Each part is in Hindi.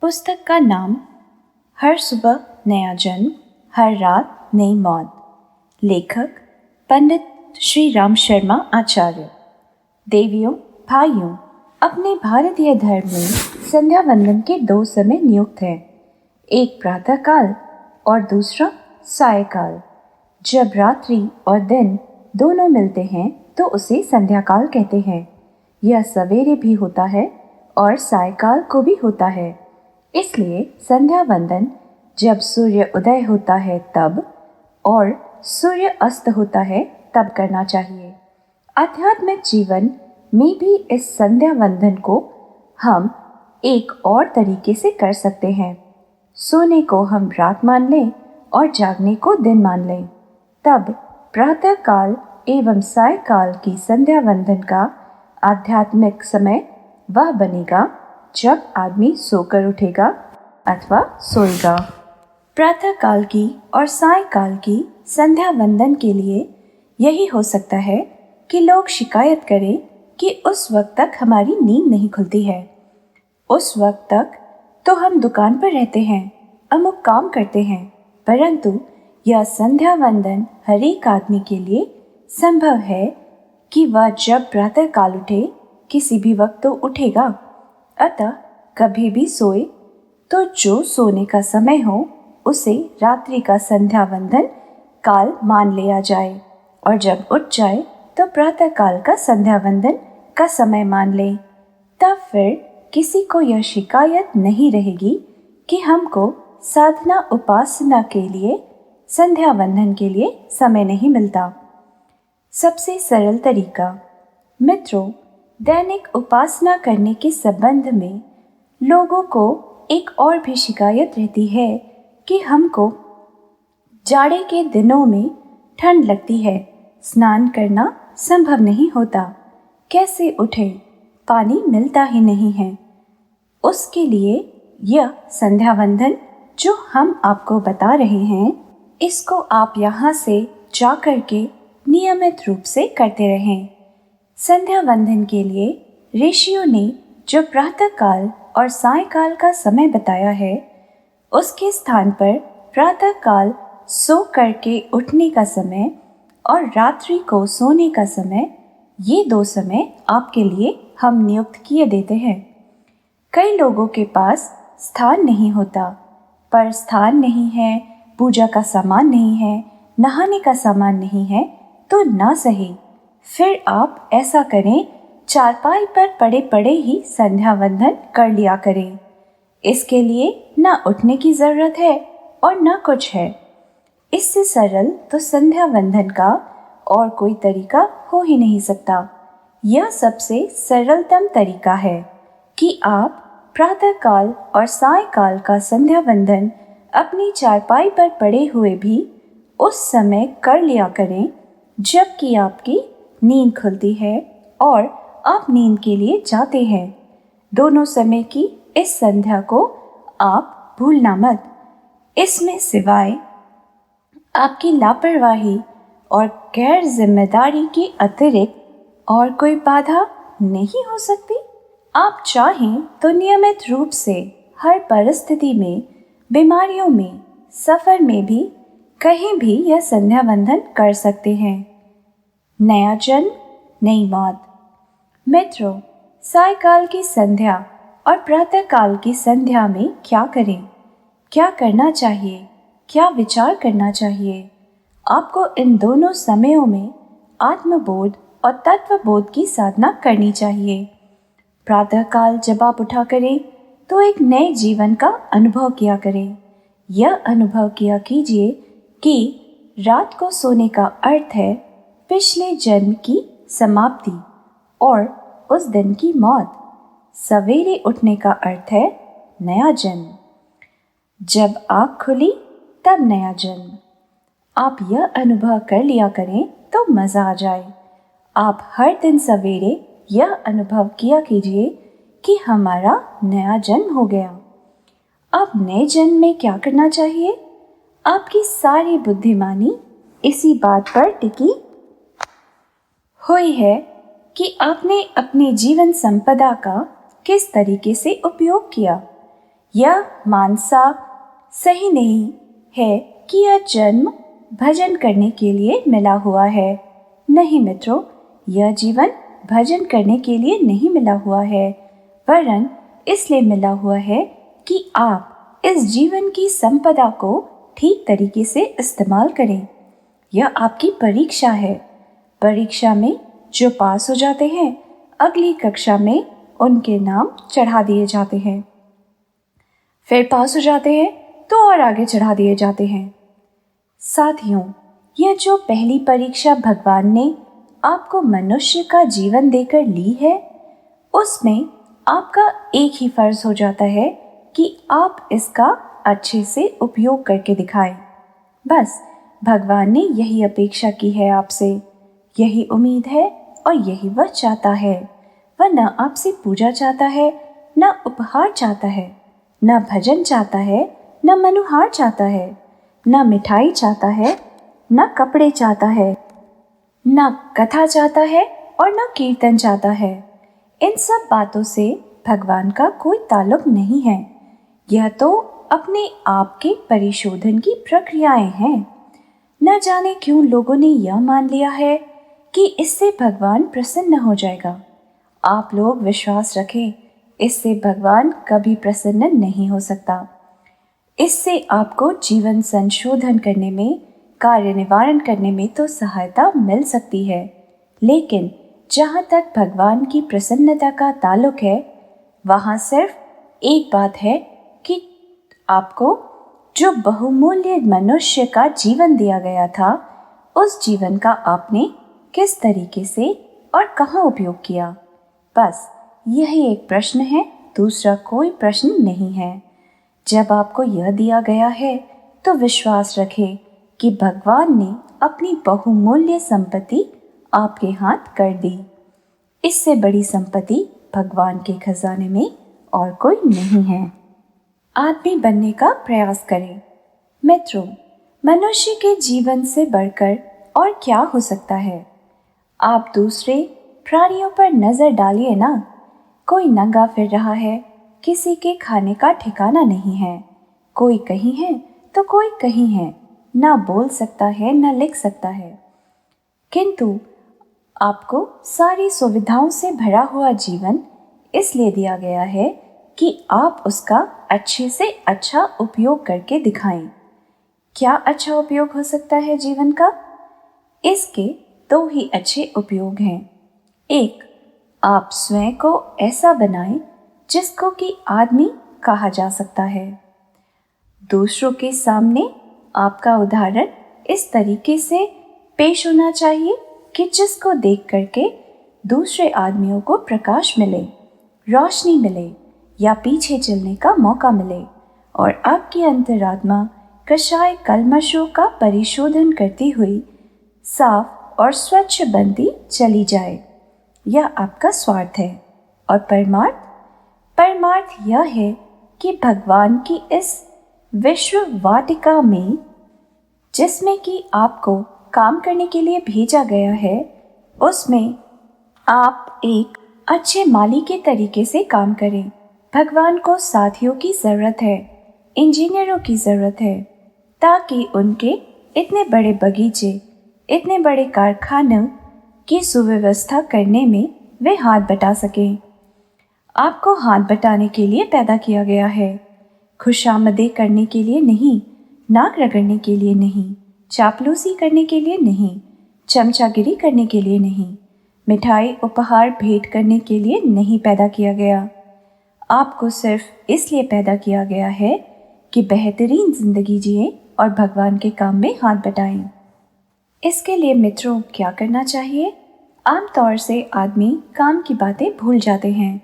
पुस्तक का नाम हर सुबह नया जन्म, हर रात नई मौत। लेखक पंडित श्री राम शर्मा आचार्य। देवियों, भाइयों, अपने भारतीय धर्म में संध्या वंदन के दो समय नियुक्त हैं, एक प्रातः काल और दूसरा सायकाल। जब रात्रि और दिन दोनों मिलते हैं तो उसे संध्या काल कहते हैं। यह सवेरे भी होता है और सायकाल को भी होता है। इसलिए संध्या वंदन जब सूर्य उदय होता है तब और सूर्य अस्त होता है तब करना चाहिए। आध्यात्मिक जीवन में भी इस संध्या वंदन को हम एक और तरीके से कर सकते हैं। सोने को हम रात मान लें और जागने को दिन मान लें, तब प्रातः काल एवं सायकाल की संध्या वंदन का आध्यात्मिक समय वह बनेगा जब आदमी सोकर उठेगा अथवा सोएगा। प्रातः काल की और सायकाल की संध्या वंदन के लिए यही हो सकता है कि लोग शिकायत करें कि उस वक्त तक हमारी नींद नहीं खुलती है। उस वक्त तक तो हम दुकान पर रहते हैं, अमुक काम करते हैं, परंतु यह संध्या वंदन हर एक आदमी के लिए संभव है कि वह जब प्रातः काल उठे, किसी भी वक्त तो उठेगा। अतः कभी भी सोए तो जो सोने का समय हो उसे रात्रि का संध्या वंदन काल मान लिया जाए और जब उठ जाए तो प्रातः काल का संध्या वंदन का समय मान ले। तब फिर किसी को यह शिकायत नहीं रहेगी कि हमको साधना उपासना के लिए संध्या वंदन के लिए समय नहीं मिलता। सबसे सरल तरीका। मित्रों, दैनिक उपासना करने के संबंध में लोगों को एक और भी शिकायत रहती है कि हमको जाड़े के दिनों में ठंड लगती है, स्नान करना संभव नहीं होता, कैसे उठे, पानी मिलता ही नहीं है। उसके लिए यह संध्या वंदन जो हम आपको बता रहे हैं, इसको आप यहाँ से जा कर के नियमित रूप से करते रहें। संध्या वंदन के लिए ऋषियों ने जो प्रातः काल और सायकाल का समय बताया है, उसके स्थान पर प्रातः काल सो करके उठने का समय और रात्रि को सोने का समय, ये दो समय आपके लिए हम नियुक्त किए देते हैं। कई लोगों के पास स्थान नहीं होता, पर स्थान नहीं है, पूजा का सामान नहीं है, नहाने का सामान नहीं है तो ना सही, फिर आप ऐसा करें, चारपाई पर पड़े पड़े ही संध्या वंदन कर लिया करें। इसके लिए ना उठने की जरूरत है और ना कुछ है। इससे सरल तो संध्या वंदन का और कोई तरीका हो ही नहीं सकता। यह सबसे सरलतम तरीका है कि आप प्रातः काल और सायकाल का संध्या वंदन अपनी चारपाई पर पड़े हुए भी उस समय कर लिया करें जबकि आपकी नींद खुलती है और आप नींद के लिए जाते हैं। दोनों समय की इस संध्या को आप भूलना मत। इसमें सिवाय आपकी लापरवाही और गैर जिम्मेदारी के अतिरिक्त और कोई बाधा नहीं हो सकती। आप चाहें तो नियमित रूप से हर परिस्थिति में, बीमारियों में, सफर में भी, कहीं भी यह संध्या वंदन कर सकते हैं। नया जन्म, नई मौत। मित्रों, सायकाल की संध्या और प्रातः काल की संध्या में क्या करें, क्या करना चाहिए, क्या विचार करना चाहिए? आपको इन दोनों समयों में आत्मबोध और तत्वबोध की साधना करनी चाहिए। प्रातः काल जब आप उठा करें तो एक नए जीवन का अनुभव किया करें। यह अनुभव किया कीजिए कि रात को सोने का अर्थ है पिछले जन्म की समाप्ति और उस दिन की मौत। सवेरे उठने का अर्थ है नया जन्म। जब आँख खुली तब नया जन्म। आप यह अनुभव कर लिया करें तो मज़ा आ जाए। आप हर दिन सवेरे यह अनुभव किया कीजिए कि हमारा नया जन्म हो गया। अब नए जन्म में क्या करना चाहिए? आपकी सारी बुद्धिमानी इसी बात पर टिकी हुई है कि आपने अपनी जीवन संपदा का किस तरीके से उपयोग किया। यह मानसा सही नहीं है कि यह जन्म भजन करने के लिए मिला हुआ है। नहीं मित्रों, यह जीवन भजन करने के लिए नहीं मिला हुआ है, वरन इसलिए मिला हुआ है कि आप इस जीवन की संपदा को ठीक तरीके से इस्तेमाल करें। यह आपकी परीक्षा है। परीक्षा में जो पास हो जाते हैं, अगली कक्षा में उनके नाम चढ़ा दिए जाते हैं। फिर पास हो जाते हैं तो और आगे चढ़ा दिए जाते हैं। साथियों, यह जो पहली परीक्षा भगवान ने आपको मनुष्य का जीवन देकर ली है, उसमें आपका एक ही फर्ज हो जाता है कि आप इसका अच्छे से उपयोग करके दिखाएं। बस भगवान ने यही अपेक्षा की है आपसे, यही उम्मीद है और यही वह चाहता है। वह न आपसे पूजा चाहता है, न उपहार चाहता है, न भजन चाहता है, न मनुहार चाहता है, न मिठाई चाहता है, न कपड़े चाहता है, न कथा चाहता है और न कीर्तन चाहता है। इन सब बातों से भगवान का कोई ताल्लुक नहीं है। यह तो अपने आप के परिशोधन की प्रक्रियाएं हैं। न जाने क्यों लोगों ने यह मान लिया है कि इससे भगवान प्रसन्न हो जाएगा। आप लोग विश्वास रखें, इससे भगवान कभी प्रसन्न नहीं हो सकता। इससे आपको जीवन संशोधन करने में, कार्य निवारण करने में तो सहायता मिल सकती है, लेकिन जहाँ तक भगवान की प्रसन्नता का ताल्लुक है, वहाँ सिर्फ एक बात है कि आपको जो बहुमूल्य मनुष्य का जीवन दिया गया था, उस जीवन का आपने किस तरीके से और कहाँ उपयोग किया। बस यही एक प्रश्न है, दूसरा कोई प्रश्न नहीं है। जब आपको यह दिया गया है तो विश्वास रखें कि भगवान ने अपनी बहुमूल्य संपत्ति आपके हाथ कर दी। इससे बड़ी संपत्ति भगवान के खजाने में और कोई नहीं है। आदमी बनने का प्रयास करें। मित्रों, मनुष्य के जीवन से बढ़कर और क्या हो सकता है। आप दूसरे प्राणियों पर नजर डालिए ना। कोई नंगा फिर रहा है, किसी के खाने का ठिकाना नहीं है, कोई कहीं है तो कोई कहीं है, ना बोल सकता है ना लिख सकता है। किंतु आपको सारी सुविधाओं से भरा हुआ जीवन इसलिए दिया गया है कि आप उसका अच्छे से अच्छा उपयोग करके दिखाएं। क्या अच्छा उपयोग हो सकता है जीवन का? इसके दो ही अच्छे उपयोग हैं। एक, आप स्वयं को ऐसा बनाएं जिसको कि आदमी कहा जा सकता है। दूसरों के सामने आपका उदाहरण इस तरीके से पेश होना चाहिए कि जिसको देख करके दूसरे आदमियों को प्रकाश मिले, रोशनी मिले या पीछे चलने का मौका मिले और आपकी अंतरात्मा कषाय कल्मशों का परिशोधन करती हुई साफ और स्वच्छ बनती चली जाए। यह आपका स्वार्थ है। और परमार्थ यह है कि भगवान की इस विश्व वाटिका में, जिसमें कि आपको काम करने के लिए भेजा गया है, उसमें आप एक अच्छे माली के तरीके से काम करें। भगवान को साथियों की ज़रूरत है, इंजीनियरों की ज़रूरत है, ताकि उनके इतने बड़े बगीचे, इतने बड़े कारखानों की सुव्यवस्था करने में वे हाथ बटा सकें। आपको हाथ बटाने के लिए पैदा किया गया है, खुशामदें करने के लिए नहीं, नाक रगड़ने के लिए नहीं, चापलूसी करने के लिए नहीं, चमचागिरी करने के लिए नहीं, मिठाई उपहार भेंट करने के लिए नहीं पैदा किया गया। आपको सिर्फ इसलिए पैदा किया गया है कि बेहतरीन जिंदगी जिए और भगवान के काम में हाथ बटाएं। इसके लिए मित्रों क्या करना चाहिए? आमतौर से आदमी काम की बातें भूल जाते हैं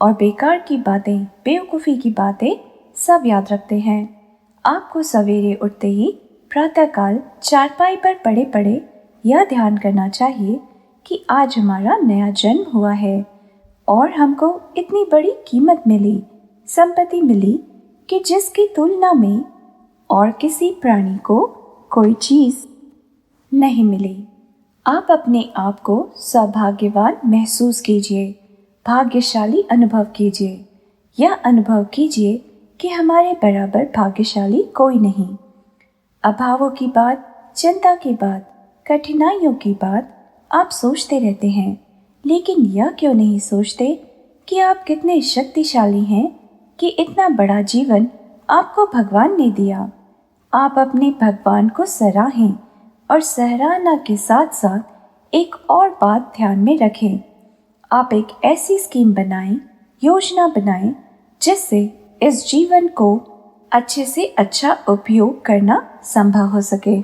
और बेकार की बातें, बेवकूफ़ी की बातें सब याद रखते हैं। आपको सवेरे उठते ही प्रातःकाल चारपाई पर पड़े पड़े यह ध्यान करना चाहिए कि आज हमारा नया जन्म हुआ है और हमको इतनी बड़ी कीमत मिली, संपत्ति मिली कि जिसकी तुलना में और किसी प्राणी को कोई चीज़ नहीं मिली। आप अपने आप को सौभाग्यवान महसूस कीजिए, भाग्यशाली अनुभव कीजिए। यह अनुभव कीजिए कि हमारे बराबर भाग्यशाली कोई नहीं। अभावों की बात, चिंता की बात, कठिनाइयों की बात आप सोचते रहते हैं, लेकिन यह क्यों नहीं सोचते कि आप कितने शक्तिशाली हैं कि इतना बड़ा जीवन आपको भगवान ने दिया। आप अपने भगवान को सराहें और सराहना के साथ साथ एक और बात ध्यान में रखें। आप एक ऐसी स्कीम बनाएं, योजना बनाएं जिससे इस जीवन को अच्छे से अच्छा उपयोग करना संभव हो सके।